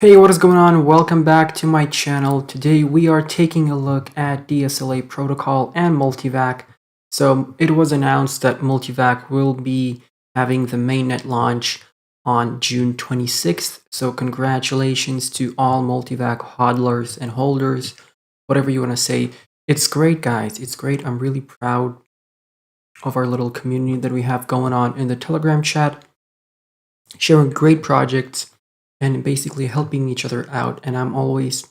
Hey, what is going on? Welcome back to my channel. Today we are taking a look at Dsla protocol and Multivac. So it was announced that Multivac will be having the mainnet launch on June 26th. So congratulations to all Multivac hodlers and holders, whatever you want to say. It's great, guys. It's great. I'm really proud of our little community that we have going on in the Telegram chat, sharing great projects and basically helping each other out. And I'm always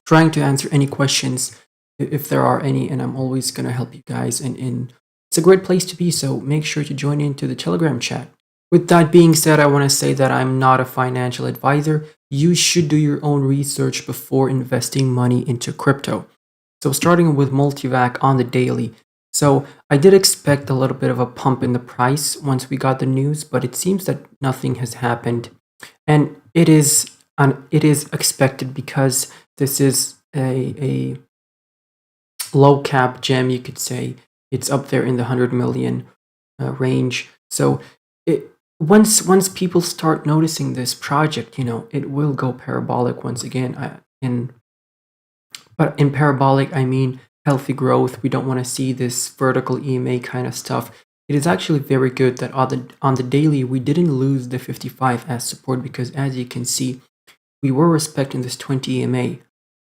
trying to answer any questions if there are any, and I'm always going to help you guys. And it's a great place to be, so make sure to join into the Telegram chat. With that being said, I want to say that I'm not a financial advisor. You should do your own research before investing money into crypto. So starting with Multivac on the daily. So I did expect a little bit of a pump in the price once we got the news, but it seems that nothing has happened. And it is expected because this is a low cap gem, you could say. It's up there in the 100 million range. So once people start noticing this project, it will go parabolic once again. But in parabolic, I mean healthy growth. We don't want to see this vertical EMA kind of stuff. It is actually very good that on the daily, we didn't lose the 55 as support because, as you can see, we were respecting this 20 EMA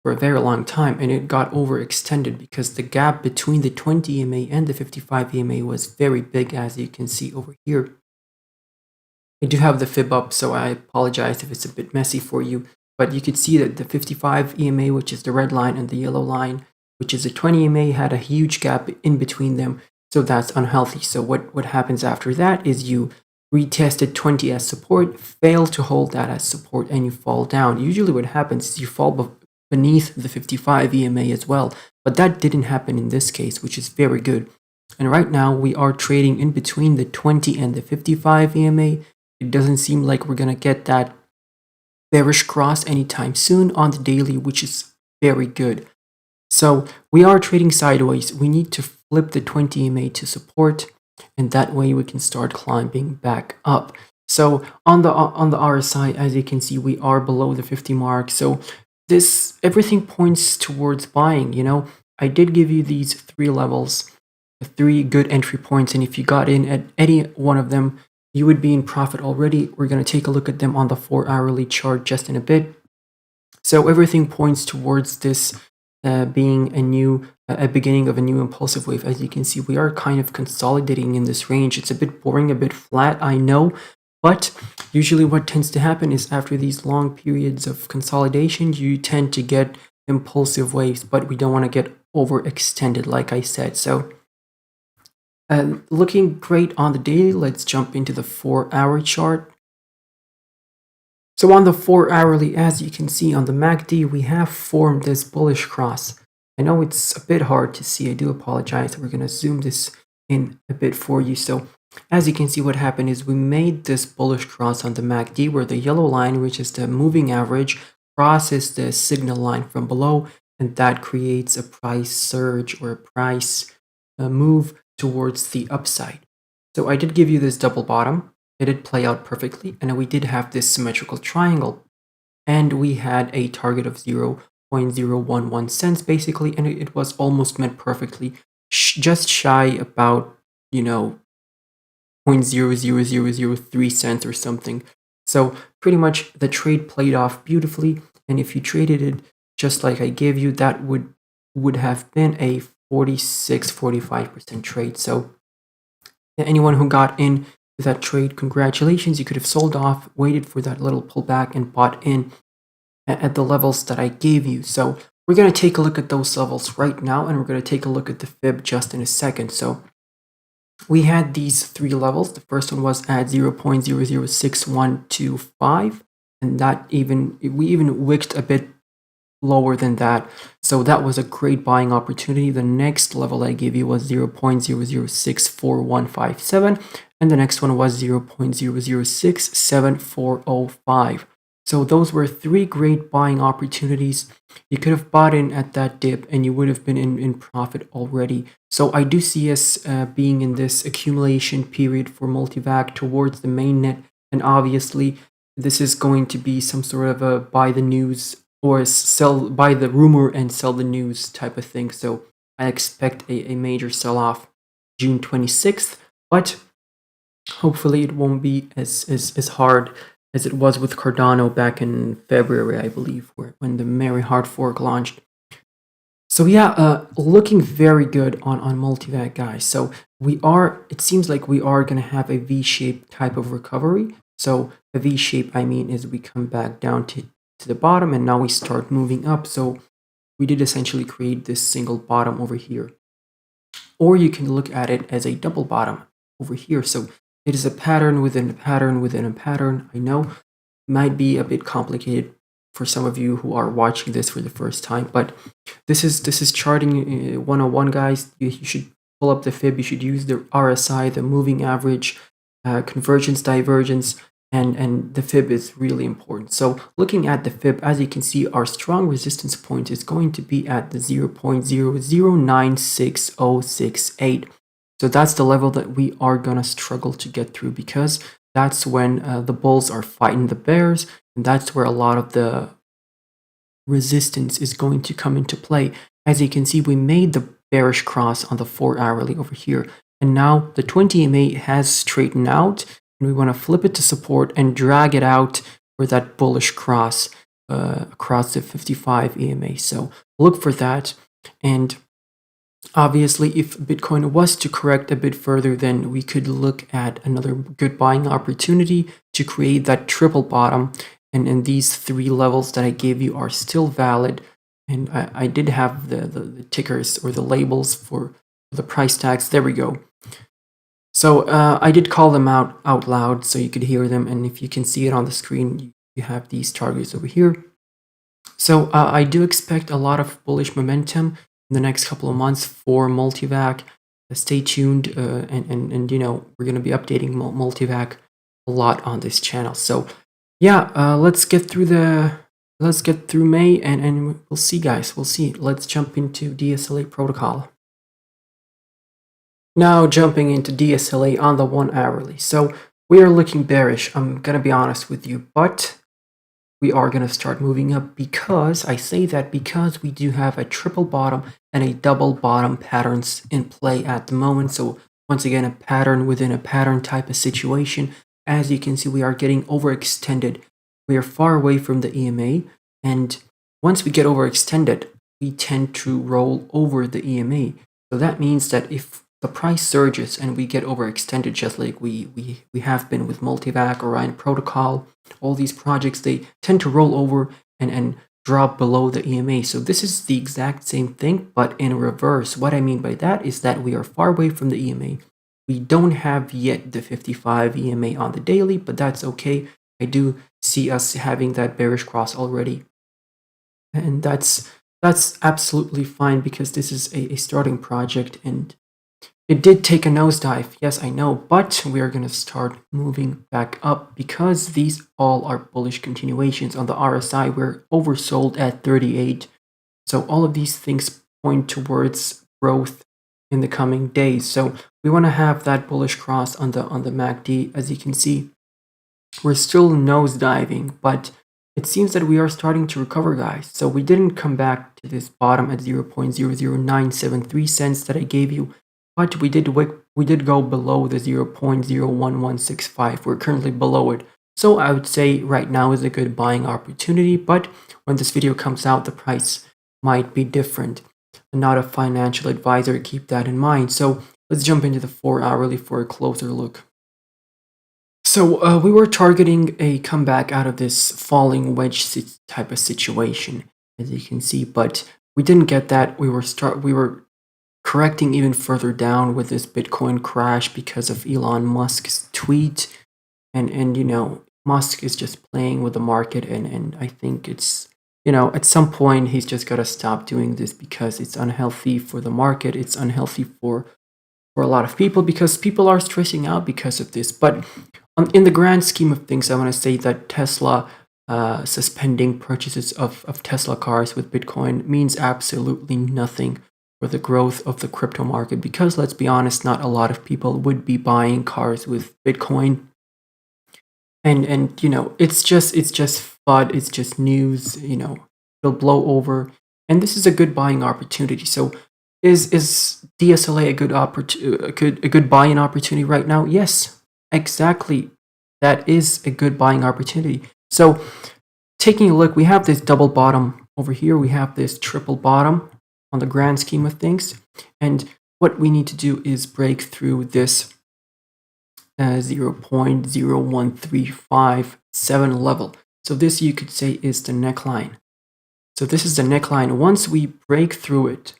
for a very long time, and it got overextended because the gap between the 20 EMA and the 55 EMA was very big, as you can see over here. I do have the fib up, so I apologize if it's a bit messy for you, but you could see that the 55 EMA, which is the red line, and the yellow line, which is the 20 EMA, had a huge gap in between them. So that's unhealthy. So what happens after that is you retested 20 as support, fail to hold that as support, and you fall down. Usually what happens is you fall beneath the 55 EMA as well, but that didn't happen in this case, which is very good. And right now we are trading in between the 20 and the 55 EMA. It doesn't seem like we're going to get that bearish cross anytime soon on the daily, which is very good. So we are trading sideways. We need to flip the 20 EMA to support, and that way we can start climbing back up. So on the RSI, as you can see, we are below the 50 mark. So everything points towards buying. I did give you these three levels, three good entry points, and if you got in at any one of them, you would be in profit already. We're going to take a look at them on the 4-hourly chart just in a bit. So everything points towards this being a beginning of a new impulsive wave. As you can see, we are kind of consolidating in this range. It's a bit boring, a bit flat, I know, but usually what tends to happen is after these long periods of consolidation, you tend to get impulsive waves, but we don't want to get overextended, like I said. So looking great on the daily. Let's jump into the 4-hour chart. So on the 4-hourly, as you can see on the MACD, we have formed this bullish cross. I know it's a bit hard to see. I do apologize. We're going to zoom this in a bit for you. So as you can see, what happened is we made this bullish cross on the MACD where the yellow line, which is the moving average, crosses the signal line from below, and that creates a price surge or a price move towards the upside. So I did give you this double bottom. It did play out perfectly, and we did have this symmetrical triangle, and we had a target of 0.011 cents basically, and it was almost met perfectly, just shy about 0.00003 cents or something. So pretty much the trade played off beautifully, and if you traded it just like I gave you, that would have been a 46-45% trade. So anyone who got in that trade, congratulations. You could have sold off, waited for that little pullback, and bought in at the levels that I gave you. So we're going to take a look at those levels right now, and we're going to take a look at the fib just in a second. So we had these three levels. The first one was at 0.006125, and we even wicked a bit lower than that. So that was a great buying opportunity. The next level I gave you was 0.00645157, and the next one was 0.00674005. So those were three great buying opportunities. You could have bought in at that dip and you would have been in profit already. So I do see us being in this accumulation period for Multivac towards the mainnet, and obviously this is going to be some sort of a buy the news or sell buy the rumor and sell the news type of thing. So I expect a major sell off June 26th, but hopefully it won't be as hard as it was with Cardano back in February, I believe, when the Mary Hard fork launched. So yeah, looking very good on Multivac, guys. So it seems like we are gonna have a V-shaped type of recovery. So a V-shape, I mean, is we come back down to the bottom and now we start moving up. So we did essentially create this single bottom over here. Or you can look at it as a double bottom over here. So it is a pattern within a pattern within a pattern. I know might be a bit complicated for some of you who are watching this for the first time, but this is charting 101, guys. You should pull up the fib. You should use the RSI, the moving average, convergence, divergence, and the fib is really important. So looking at the fib, as you can see, our strong resistance point is going to be at the 0.0096068. So that's the level that we are gonna struggle to get through, because that's when the bulls are fighting the bears, and that's where a lot of the resistance is going to come into play. As you can see, we made the bearish cross on the 4-hourly over here, and now the 20 EMA has straightened out, and we want to flip it to support and drag it out for that bullish cross across the 55 EMA. So look for that. And obviously, if Bitcoin was to correct a bit further, then we could look at another good buying opportunity to create that triple bottom. And these three levels that I gave you are still valid. And I did have the tickers or the labels for the price tags. There we go. So I did call them out loud so you could hear them. And if you can see it on the screen, you have these targets over here. So I do expect a lot of bullish momentum in the next couple of months for Multivac. Stay tuned, and you know, we're going to be updating Multivac a lot on this channel. So yeah, let's get through May, and we'll see, guys. We'll see. Let's jump into DSLA protocol. Now jumping into DSLA on the 1-hourly. So we are looking bearish. I'm gonna be honest with you, but we are going to start moving up, because I say that because we do have a triple bottom and a double bottom patterns in play at the moment. So once again, a pattern within a pattern type of situation. As you can see, we are getting overextended. We are far away from the EMA, and once we get overextended, we tend to roll over the EMA. So that means that if the price surges and we get overextended, just like we have been with Multivac, Orion Protocol, all these projects, they tend to roll over and drop below the EMA. So this is the exact same thing, but in reverse. What I mean by that is that we are far away from the EMA. We don't have yet the 55 EMA on the daily, but that's okay. I do see us having that bearish cross already. And that's absolutely fine, because this is a starting project, and it did take a nosedive, yes, I know, but we are going to start moving back up, because these all are bullish continuations. On the RSI, we're oversold at 38. So all of these things point towards growth in the coming days. So we want to have that bullish cross on the MACD. As you can see, we're still nosediving, but it seems that we are starting to recover, guys. So we didn't come back to this bottom at 0.00973 cents that I gave you, but we did go below the 0.01165. We're currently below it. So I would say right now is a good buying opportunity, but when this video comes out, the price might be different. I'm not a financial advisor, keep that in mind. So let's jump into the 4-hourly for a closer look. So we were targeting a comeback out of this falling wedge type of situation, as you can see, but we didn't get that. We were correcting even further down with this Bitcoin crash because of Elon Musk's tweet, and you know, Musk is just playing with the market, and I think it's, you know, at some point he's just got to stop doing this, because it's unhealthy for the market. It's unhealthy for a lot of people, because people are stressing out because of this. But in the grand scheme of things, I want to say that Tesla suspending purchases of Tesla cars with Bitcoin means absolutely nothing for the growth of the crypto market, because let's be honest, not a lot of people would be buying cars with Bitcoin. and you know, it's just FUD, it's just news, you know, it'll blow over. And this is a good buying opportunity. So is DSLA a good a good buying opportunity right now? Yes, exactly. That is a good buying opportunity. So taking a look, we have this double bottom over here, we have this triple bottom on the grand scheme of things. And what we need to do is break through this 0.01357 level. So this, you could say, is the neckline. So this is the neckline. Once we break through it,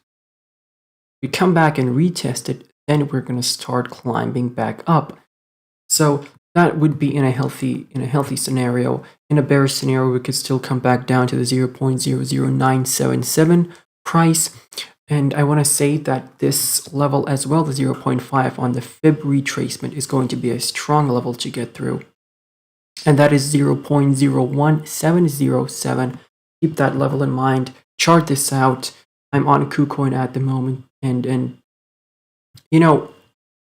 we come back and retest it, then we're going to start climbing back up. So that would be in a healthy scenario. In a bearish scenario, we could still come back down to the 0.00977 price. And I want to say that this level as well, the 0.5 on the Fib retracement, is going to be a strong level to get through. And that is 0.01707. Keep that level in mind. Chart this out. I'm on KuCoin at the moment. And you know,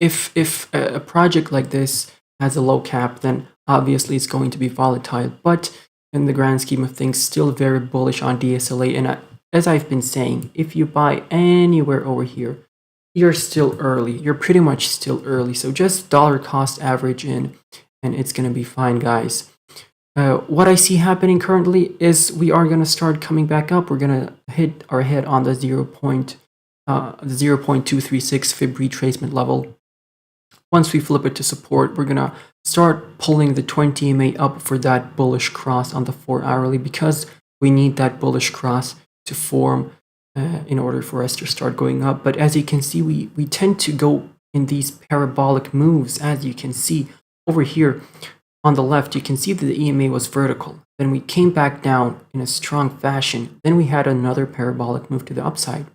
if a project like this has a low cap, then obviously it's going to be volatile. But in the grand scheme of things, still very bullish on DSLA. And as I've been saying, if you buy anywhere over here, you're still early. You're pretty much still early. So just dollar cost average in, and it's going to be fine, guys. What I see happening currently is we are going to start coming back up. We're going to hit our head on the 0.236 Fib retracement level. Once we flip it to support, we're going to start pulling the 20 MA up for that bullish cross on the 4 hourly, because we need that bullish cross to form in order for us to start going up. But as you can see, we tend to go in these parabolic moves. As you can see over here on the left, you can see that the EMA was vertical. Then we came back down in a strong fashion. Then we had another parabolic move to the upside.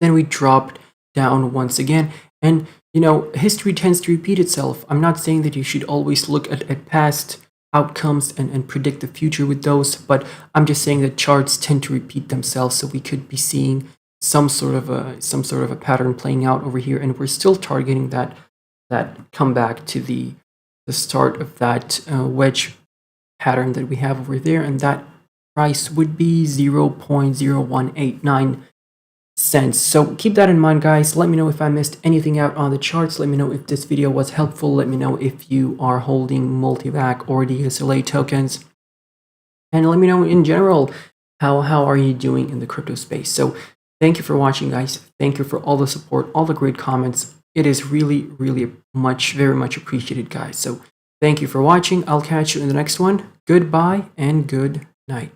Then we dropped down once again. And you know, history tends to repeat itself. I'm not saying that you should always look at past outcomes and predict the future with those, but I'm just saying that charts tend to repeat themselves. So we could be seeing some sort of a pattern playing out over here, and we're still targeting that comeback to the start of that wedge pattern that we have over there, and that price would be 0.0189 cents. So keep that in mind, guys. Let me know if I missed anything out on the charts. Let me know if this video was helpful. Let me know if you are holding Multivac or DSLA tokens, and let me know in general how are you doing in the crypto space. So thank you for watching, guys. Thank you for all the support, all the great comments. It is really very much appreciated, guys. So thank you for watching. I'll catch you in the next one. Goodbye and good night.